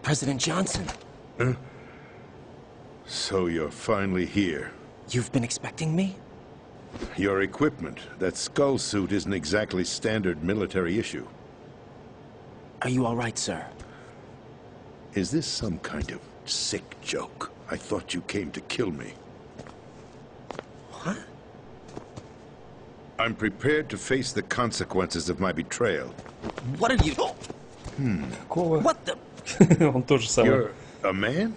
President Johnson. Huh? So you're finally here. You've been expecting me? Your equipment, that skull suit isn't exactly standard military issue. Are you all right, sir? Is this some kind of sick joke? I thought you came to kill me. What? I'm prepared to face the consequences of my betrayal. What are you... Какого? What the... Он тоже самое. You're a man?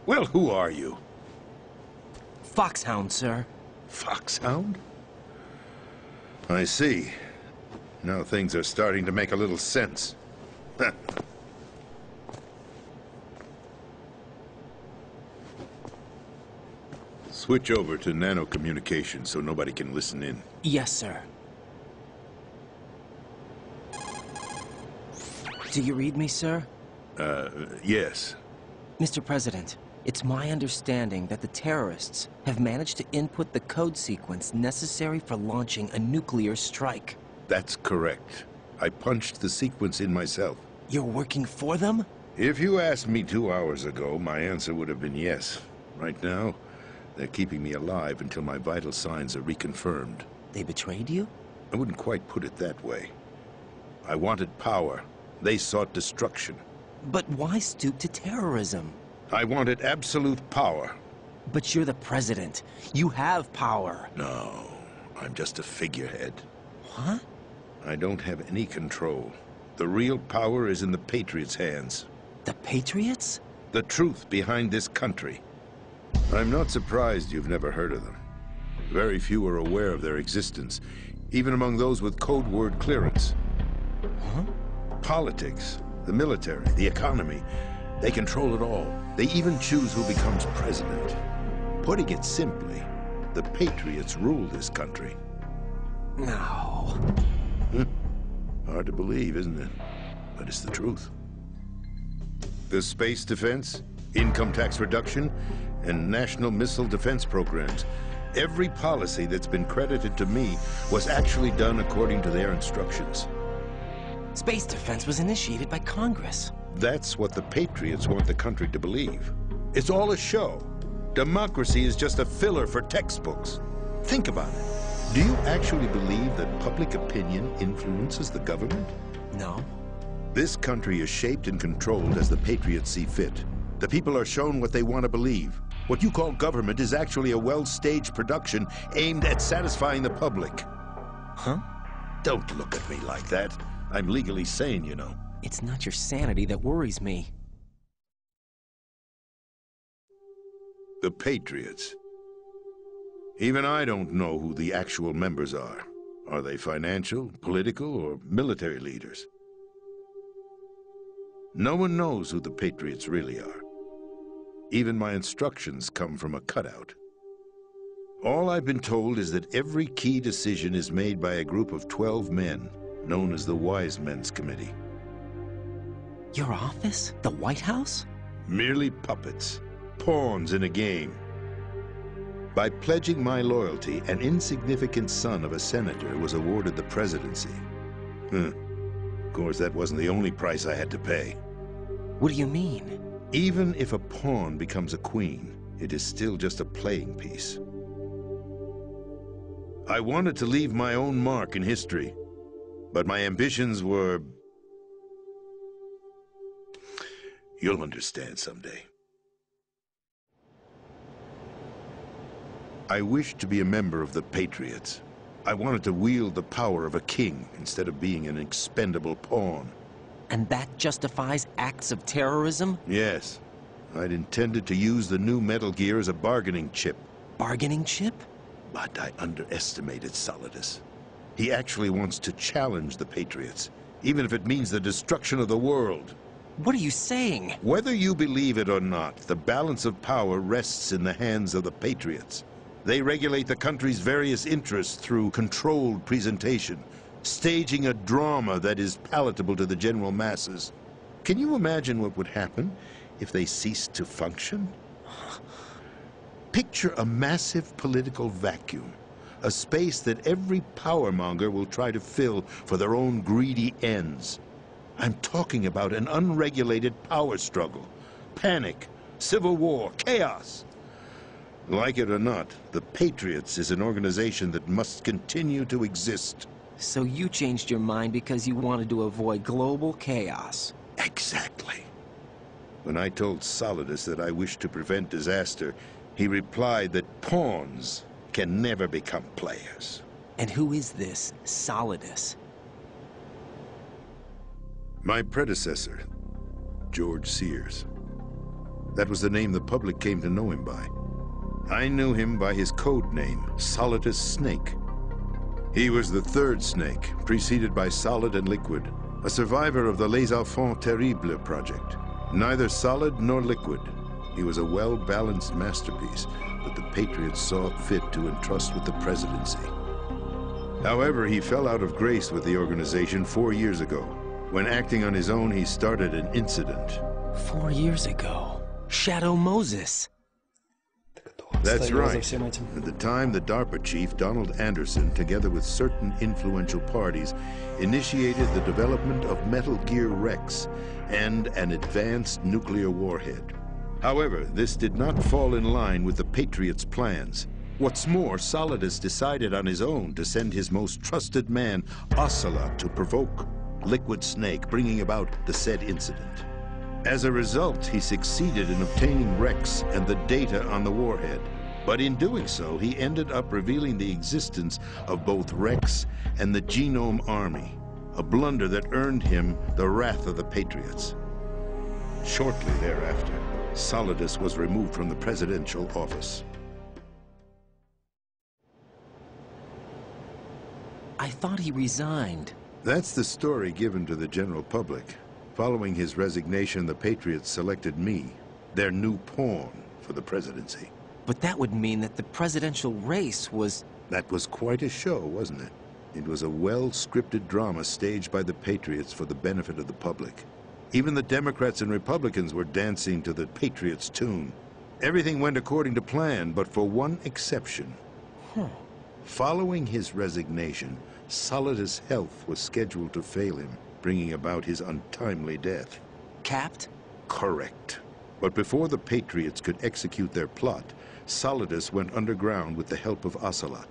Well, who are you? Foxhound, sir. Foxhound? I see. Now things are starting to make a little sense. Switch over to nano-communication so nobody can listen in. Yes, sir. Do you read me, sir? Yes. Mr. President, it's my understanding that the terrorists have managed to input the code sequence necessary for launching a nuclear strike. That's correct. I punched the sequence in myself. You're working for them? If you asked me 2 hours ago, my answer would have been yes. Right now, they're keeping me alive until my vital signs are reconfirmed. They betrayed you? I wouldn't quite put it that way. I wanted power. They sought destruction. But why stoop to terrorism? I wanted absolute power. But you're the president. You have power. No, I'm just a figurehead. What? I don't have any control. The real power is in the Patriots' hands. The Patriots? The truth behind this country. I'm not surprised you've never heard of them. Very few are aware of their existence, even among those with code word clearance. Huh? Politics, the military, the economy, they control it all. They even choose who becomes president. Putting it simply, the Patriots rule this country. No. Hard to believe, isn't it? But it's the truth. The space defense, income tax reduction, and national missile defense programs. Every policy that's been credited to me was actually done according to their instructions. Space defense was initiated by Congress. That's what the Patriots want the country to believe. It's all a show. Democracy is just a filler for textbooks. Think about it. Do you actually believe that public opinion influences the government? No. This country is shaped and controlled as the Patriots see fit. The people are shown what they want to believe. What you call government is actually a well-staged production aimed at satisfying the public. Huh? Don't look at me like that. I'm legally sane, you know. It's not your sanity that worries me. The Patriots. Even I don't know who the actual members are. Are they financial, political, or military leaders? No one knows who the Patriots really are. Even my instructions come from a cutout. All I've been told is that every key decision is made by a group of 12 men, known as the Wise Men's Committee. Your office? The White House? Merely puppets, pawns in a game. By pledging my loyalty, an insignificant son of a senator was awarded the presidency. Of course, that wasn't the only price I had to pay. What do you mean? Even if a pawn becomes a queen, it is still just a playing piece. I wanted to leave my own mark in history, but my ambitions were... You'll understand someday. I wished to be a member of the Patriots. I wanted to wield the power of a king instead of being an expendable pawn. And that justifies acts of terrorism? Yes. I'd intended to use the new Metal Gear as a bargaining chip. Bargaining chip? But I underestimated Solidus. He actually wants to challenge the Patriots, even if it means the destruction of the world. What are you saying? Whether you believe it or not, the balance of power rests in the hands of the Patriots. They regulate the country's various interests through controlled presentation, staging a drama that is palatable to the general masses. Can you imagine what would happen if they ceased to function? Picture a massive political vacuum, a space that every powermonger will try to fill for their own greedy ends. I'm talking about an unregulated power struggle. Panic, civil war, chaos. Like it or not, the Patriots is an organization that must continue to exist. So you changed your mind because you wanted to avoid global chaos. Exactly. When I told Solidus that I wished to prevent disaster, he replied that pawns can never become players. And who is this Solidus? My predecessor, George Sears. That was the name the public came to know him by. I knew him by his code name, Solidus Snake. He was the third snake, preceded by Solid and Liquid, a survivor of the Les Enfants Terribles project. Neither solid nor liquid, he was a well-balanced masterpiece that the Patriots saw fit to entrust with the presidency. However, he fell out of grace with the organization 4 years ago. When acting on his own, he started an incident. 4 years ago. Shadow Moses. That's right. At the time, the DARPA chief, Donald Anderson, together with certain influential parties, initiated the development of Metal Gear Rex and an advanced nuclear warhead. However, this did not fall in line with the Patriots' plans. What's more, Solidus decided on his own to send his most trusted man, Ocelot, to provoke Liquid Snake, bringing about the said incident. As a result, he succeeded in obtaining Rex and the data on the warhead. But in doing so, he ended up revealing the existence of both Rex and the Genome Army, a blunder that earned him the wrath of the Patriots. Shortly thereafter, Solidus was removed from the presidential office. I thought he resigned. That's the story given to the general public. Following his resignation, the Patriots selected me, their new pawn, for the presidency. But that would mean that the presidential race was... That was quite a show, wasn't it? It was a well-scripted drama staged by the Patriots for the benefit of the public. Even the Democrats and Republicans were dancing to the Patriots' tune. Everything went according to plan, but for one exception. Following his resignation, Solidus' health was scheduled to fail him, bringing about his untimely death. Capped? Correct. But before the Patriots could execute their plot, Solidus went underground with the help of Ocelot.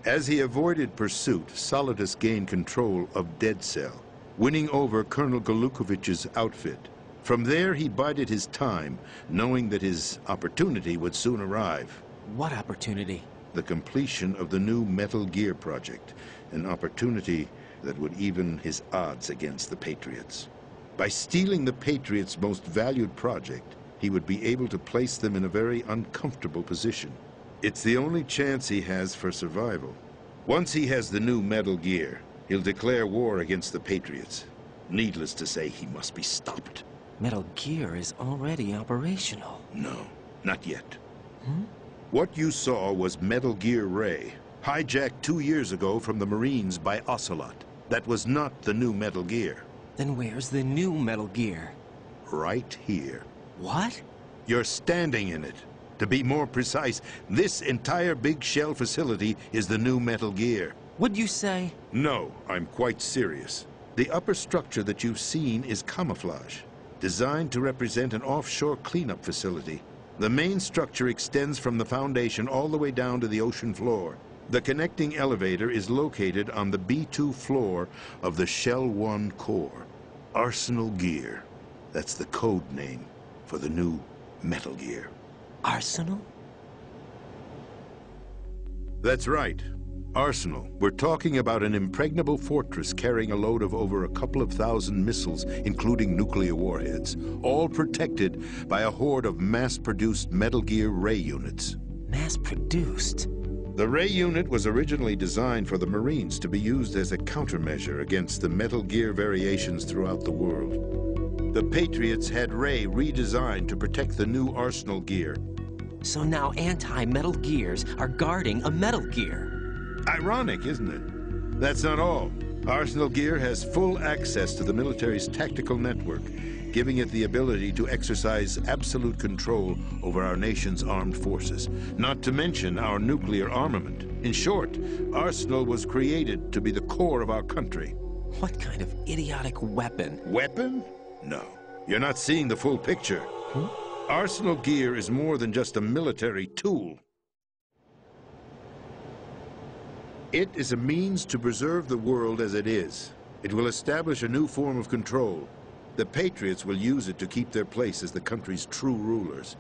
As he avoided pursuit, Solidus gained control of Dead Cell, winning over Colonel Golukovich's outfit. From there, he bided his time, knowing that his opportunity would soon arrive. What opportunity? The completion of the new Metal Gear project, an opportunity that would even his odds against the Patriots. By stealing the Patriots' most valued project, he would be able to place them in a very uncomfortable position. It's the only chance he has for survival. Once he has the new Metal Gear, he'll declare war against the Patriots. Needless to say, he must be stopped. Metal Gear is already operational. No, not yet. What you saw was Metal Gear Ray, hijacked 2 years ago from the Marines by Ocelot. That was not the new Metal Gear. Then where's the new Metal Gear? Right here. What? You're standing in it. To be more precise, this entire Big Shell facility is the new Metal Gear. What'd you say? No, I'm quite serious. The upper structure that you've seen is camouflage, designed to represent an offshore cleanup facility. The main structure extends from the foundation all the way down to the ocean floor. The connecting elevator is located on the B2 floor of the Shell 1 core. Arsenal Gear. That's the code name for the new Metal Gear. Arsenal? That's right. Arsenal. We're talking about an impregnable fortress carrying a load of over a couple of thousand missiles, including nuclear warheads, all protected by a horde of mass-produced Metal Gear Ray units. Mass-produced? The Ray unit was originally designed for the Marines to be used as a countermeasure against the Metal Gear variations throughout the world. The Patriots had Ray redesigned to protect the new Arsenal Gear. So now anti-Metal Gears are guarding a Metal Gear. Ironic, isn't it? That's not all. Arsenal Gear has full access to the military's tactical network, giving it the ability to exercise absolute control over our nation's armed forces, not to mention our nuclear armament. In short, Arsenal was created to be the core of our country. What kind of idiotic weapon? Weapon? No. You're not seeing the full picture. Arsenal gear is more than just a military tool. It is a means to preserve the world as it is. It will establish a new form of control. The Patriots will use it to keep their place as the country's true rulers.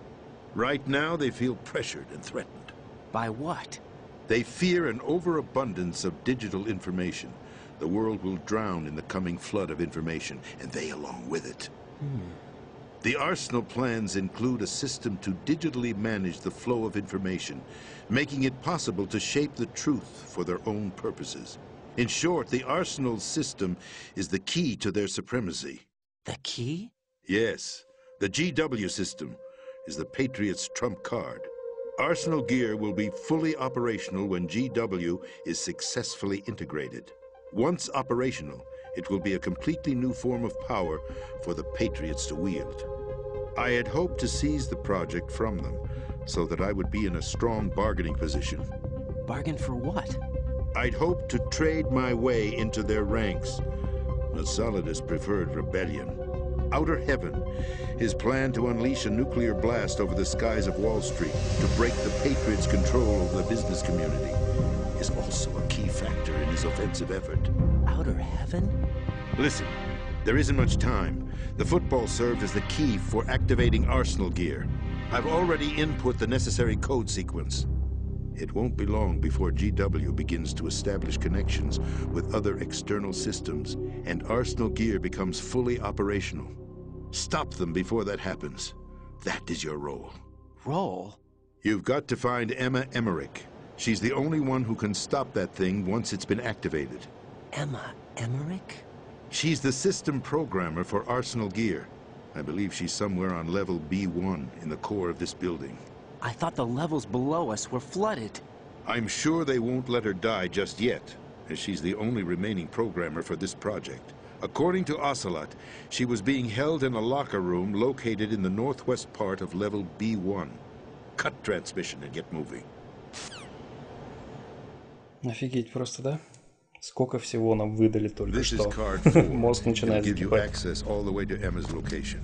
Right now, they feel pressured and threatened. By what? They fear an overabundance of digital information. The world will drown in the coming flood of information, and they along with it. The Arsenal plans include a system to digitally manage the flow of information, making it possible to shape the truth for their own purposes. In short, the Arsenal system is the key to their supremacy. The key? Yes, the GW system is the Patriots' trump card. Arsenal gear will be fully operational when GW is successfully integrated. Once operational, it will be a completely new form of power for the Patriots to wield. I had hoped to seize the project from them, so that I would be in a strong bargaining position. Bargain for what? I'd hoped to trade my way into their ranks. But Solidus preferred rebellion. Outer Heaven, his plan to unleash a nuclear blast over the skies of Wall Street to break the Patriots' control of the business community, is also a key factor in his offensive effort. Outer Heaven? Listen, there isn't much time. The football served as the key for activating Arsenal gear. I've already input the necessary code sequence. It won't be long before GW begins to establish connections with other external systems, and Arsenal gear becomes fully operational. Stop them before that happens. That is your role. Role? You've got to find Emma Emmerich. She's the only one who can stop that thing once it's been activated. Emma Emmerich? She's the system programmer for Arsenal gear. I believe she's somewhere on level B1 in the core of this building. I thought the levels below us were flooded. I'm sure they won't let her die just yet, as she's the only remaining programmer for this project. According to Ocelot, she was being held in a locker room located in the northwest part of level B1. Cut transmission and get moving. Офигеть просто, да? Сколько всего нам выдали только This is что. card 4. Мозг It'll начинает give you закипать. access all the way to Emma's location.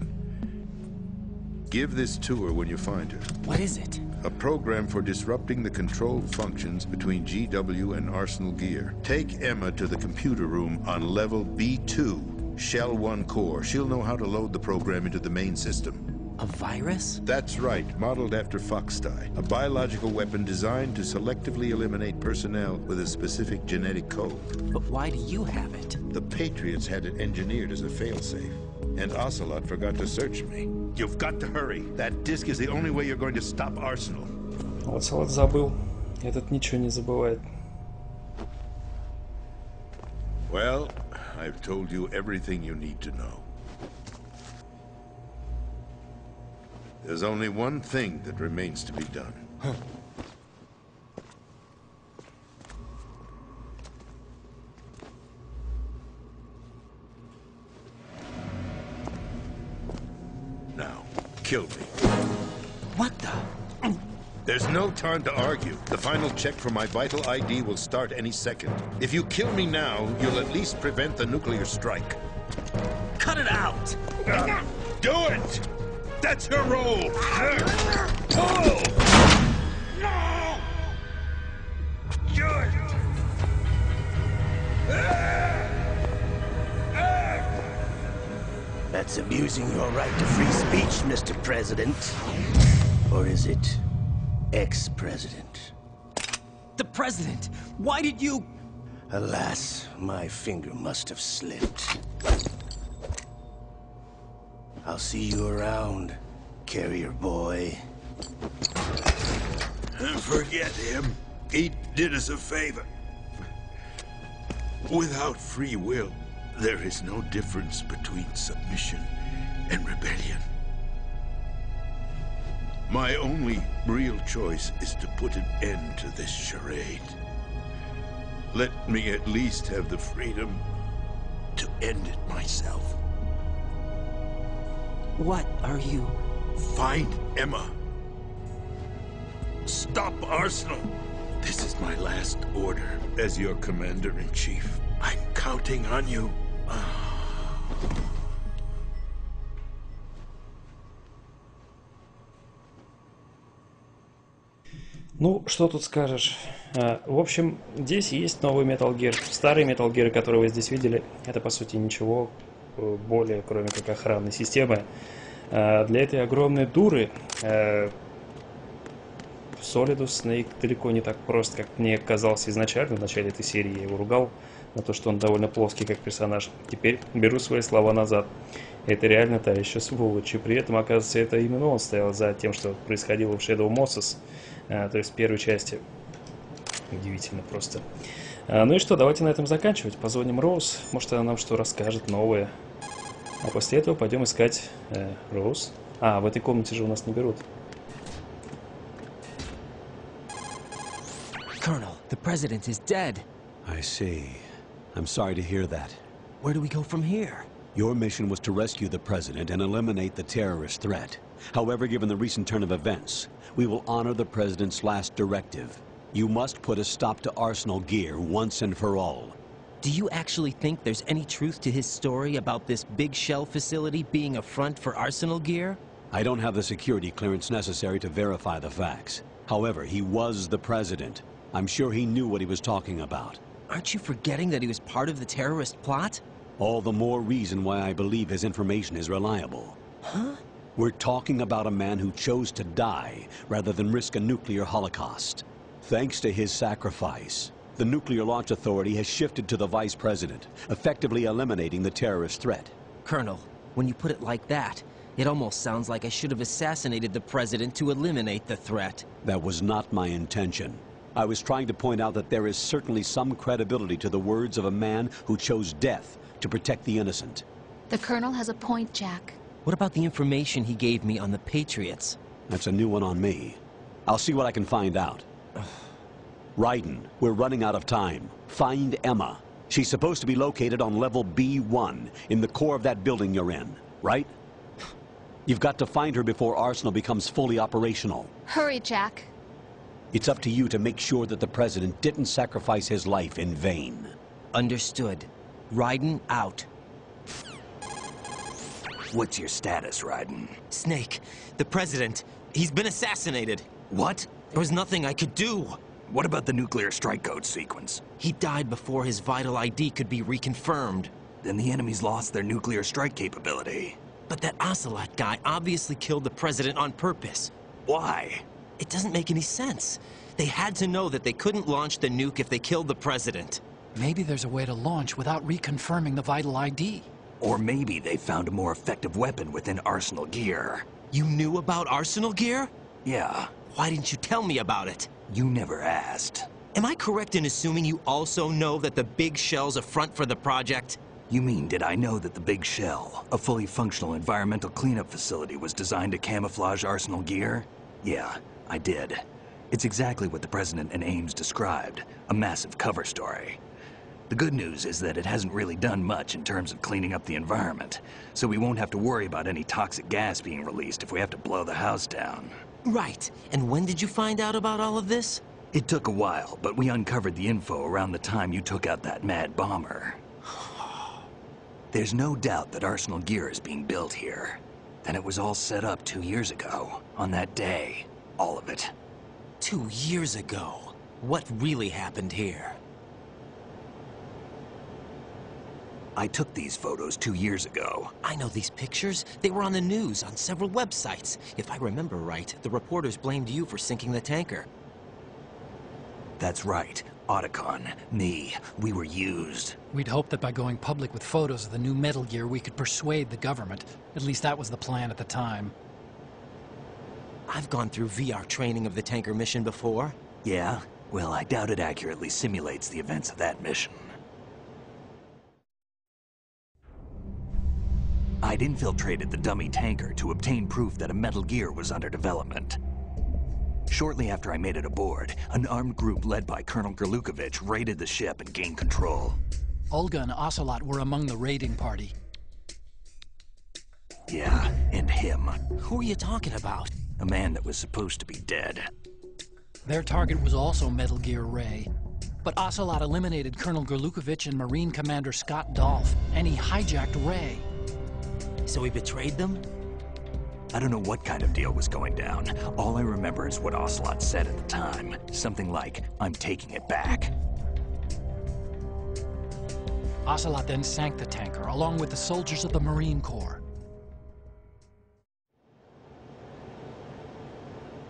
Give this to her when you find her. What is it? A program for disrupting the control functions between GW and Arsenal gear. Take Emma to the computer room on level B2, Shell 1 core. She'll know how to load the program into the main system. A virus? That's right, modeled after Foxdie, a biological weapon designed to selectively eliminate personnel with a specific genetic code. But why do you have it? The Patriots had it engineered as a failsafe, and Ocelot forgot to search me. You've got to hurry. That disk is the only way you're going to stop Arsenal. Вот Салат забыл. Этот ничего не забывает. Well, I've told you everything you need to know. There's only one thing that remains to be done. Now, kill me. What the? There's no time to argue. The final check for my vital ID will start any second. If you kill me now, you'll at least prevent the nuclear strike. Cut it out! Do it! That's your role! Pull! No! Do it! That's abusing your right to free speech, Mr. President. Or is it ex-president? The president! Why did you... Alas, my finger must have slipped. I'll see you around, carrier boy. Forget him. He did us a favor. Without free will, there is no difference between submission and rebellion. My only real choice is to put an end to this charade. Let me at least have the freedom to end it myself. What are you... Find Emma. Stop Arsenal. This is my last order as your commander-in-chief. I'm counting on you. Ну, что тут скажешь? В общем, здесь есть новый Metal Gear. Старые Metal Gear, которые вы здесь видели, это по сути ничего более, кроме как охранной системы. Для этой огромной дуры Solidus Snake далеко не так прост, как мне казалось изначально. В начале этой серии я его ругал на то, что он довольно плоский как персонаж. Теперь беру свои слова назад. Это реально та еще сволочь. И при этом, оказывается, это именно он стоял за тем, что происходило в Shadow Moses, то есть в первой части. Удивительно просто. Ну и что, давайте на этом заканчивать. Позвоним Роуз, может она нам что расскажет новое. А после этого пойдем искать Роуз. В этой комнате же у нас не берут. Colonel, the president is dead. I see. I'm sorry to hear that. Where do we go from here? Your mission was to rescue the president and eliminate the terrorist threat. However, given the recent turn of events, we will honor the president's last directive. You must put a stop to Arsenal Gear once and for all. Do you actually think there's any truth to his story about this Big Shell facility being a front for Arsenal Gear? I don't have the security clearance necessary to verify the facts. However, he was the president. I'm sure he knew what he was talking about. Aren't you forgetting that he was part of the terrorist plot? All the more reason why I believe his information is reliable. Huh? We're talking about a man who chose to die rather than risk a nuclear holocaust. Thanks to his sacrifice, the Nuclear Launch Authority has shifted to the vice president, effectively eliminating the terrorist threat. Colonel, when you put it like that, it almost sounds like I should have assassinated the president to eliminate the threat. That was not my intention. I was trying to point out that there is certainly some credibility to the words of a man who chose death to protect the innocent. The Colonel has a point, Jack. What about the information he gave me on the Patriots? That's a new one on me. I'll see what I can find out. Raiden, we're running out of time. Find Emma. She's supposed to be located on level B1, in the core of that building you're in, right? You've got to find her before Arsenal becomes fully operational. Hurry, Jack. It's up to you to make sure that the president didn't sacrifice his life in vain. Understood. Raiden out. What's your status, Raiden? Snake, the president, he's been assassinated. What? There was nothing I could do. What about the nuclear strike code sequence? He died before his vital ID could be reconfirmed. Then the enemy's lost their nuclear strike capability. But that Ocelot guy obviously killed the president on purpose. Why? It doesn't make any sense. They had to know that they couldn't launch the nuke if they killed the president. Maybe there's a way to launch without reconfirming the vital ID. Or maybe they found a more effective weapon within Arsenal Gear. You knew about Arsenal Gear? Yeah. Why didn't you tell me about it? You never asked. Am I correct in assuming you also know that the Big Shell's a front for the project? You mean, did I know that the Big Shell, a fully functional environmental cleanup facility, was designed to camouflage Arsenal Gear? Yeah, I did. It's exactly what the President and Ames described, a massive cover story. The good news is that it hasn't really done much in terms of cleaning up the environment, so we won't have to worry about any toxic gas being released if we have to blow the house down. Right. And when did you find out about all of this? It took a while, but we uncovered the info around the time you took out that mad bomber. There's no doubt that Arsenal Gear is being built here. Then it was all set up 2 years ago, on that day. All of it. 2 years ago. What really happened here? I took these photos 2 years ago. I know these pictures. They were on the news, on several websites. If I remember right, the reporters blamed you for sinking the tanker. That's right. Otacon, me, we were used. We'd hoped that by going public with photos of the new Metal Gear, we could persuade the government. At least that was the plan at the time. I've gone through VR training of the tanker mission before. Yeah? Well, I doubt it accurately simulates the events of that mission. I'd infiltrated the dummy tanker to obtain proof that a Metal Gear was under development. Shortly after I made it aboard, an armed group led by Colonel Gerlukovich raided the ship and gained control. Olga and Ocelot were among the raiding party. Yeah, and him. Who are you talking about? A man that was supposed to be dead. Their target was also Metal Gear Ray. but Ocelot eliminated Colonel Gerlukovich and Marine Commander Scott Dolph, and he hijacked Ray. So he betrayed them? I don't know what kind of deal was going down. All I remember is what Ocelot said at the time. Something like, "I'm taking it back." Ocelot then sank the tanker, along with the soldiers of the Marine Corps.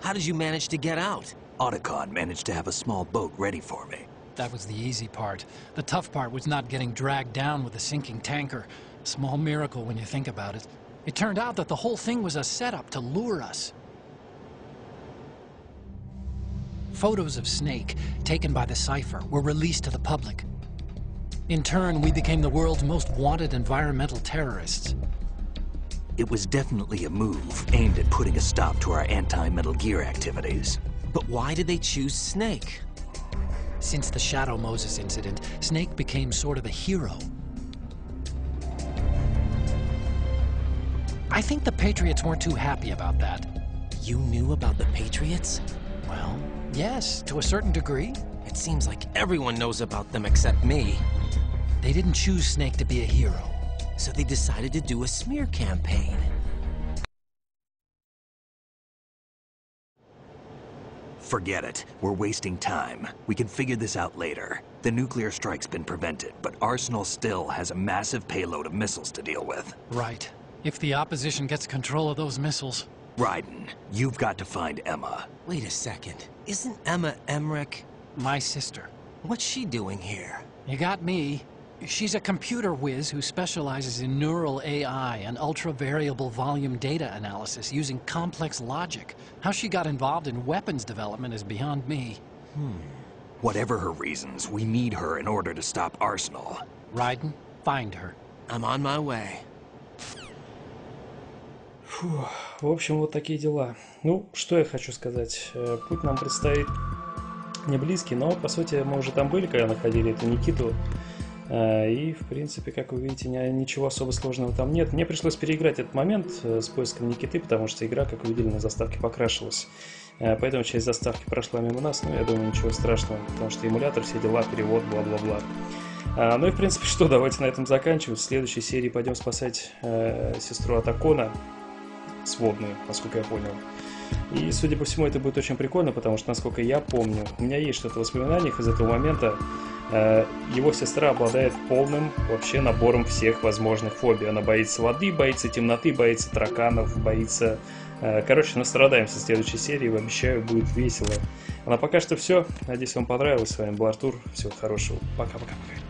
How did you manage to get out? Otacon managed to have a small boat ready for me. That was the easy part. The tough part was not getting dragged down with a sinking tanker. A small miracle when you think about it. It turned out that the whole thing was a setup to lure us. Photos of Snake, taken by the Cypher, were released to the public. In turn, we became the world's most wanted environmental terrorists. It was definitely a move aimed at putting a stop to our anti-Metal Gear activities. But why did they choose Snake? Since the Shadow Moses incident, Snake became sort of a hero. I think the Patriots weren't too happy about that. You knew about the Patriots? Well, yes, to a certain degree. It seems like everyone knows about them except me. They didn't choose Snake to be a hero. So they decided to do a smear campaign. Forget it. We're wasting time. We can figure this out later. The nuclear strike's been prevented, but Arsenal still has a massive payload of missiles to deal with. Right. If the opposition gets control of those missiles. Raiden, you've got to find Emma. Wait a second. Isn't Emma Emmerich? My sister. What's she doing here? You got me. She's a computer whiz who specializes in neural AI and ultra-variable volume data analysis using complex logic. How she got involved in weapons development is beyond me. Whatever her reasons, we need her in order to stop Arsenal. Raiden, find her. I'm on my way. Фу, в общем, вот такие дела. Ну, что я хочу сказать. Путь нам предстоит не близкий, но, по сути, мы уже там были, когда находили эту Никиту. И, в принципе, как вы видите, ничего особо сложного там нет. Мне пришлось переиграть этот момент с поиском Никиты, потому что игра, как вы видели, на заставке покрашилась. Поэтому часть заставки прошла мимо нас, но я думаю, ничего страшного, потому что эмулятор, все дела, перевод, бла-бла-бла. Ну и, в принципе, что, давайте на этом заканчивать. В следующей серии пойдем спасать сестру Атакона, сводную, насколько я понял. И, судя по всему, это будет очень прикольно, потому что, насколько я помню, у меня есть что-то в воспоминаниях из этого момента. Его сестра обладает полным вообще набором всех возможных фобий. Она боится воды, боится темноты, боится тараканов, боится... Короче, настрадаемся в следующей серии, обещаю, будет весело. А на пока что все. Надеюсь, вам понравилось. С вами был Артур. Всего хорошего. Пока-пока-пока.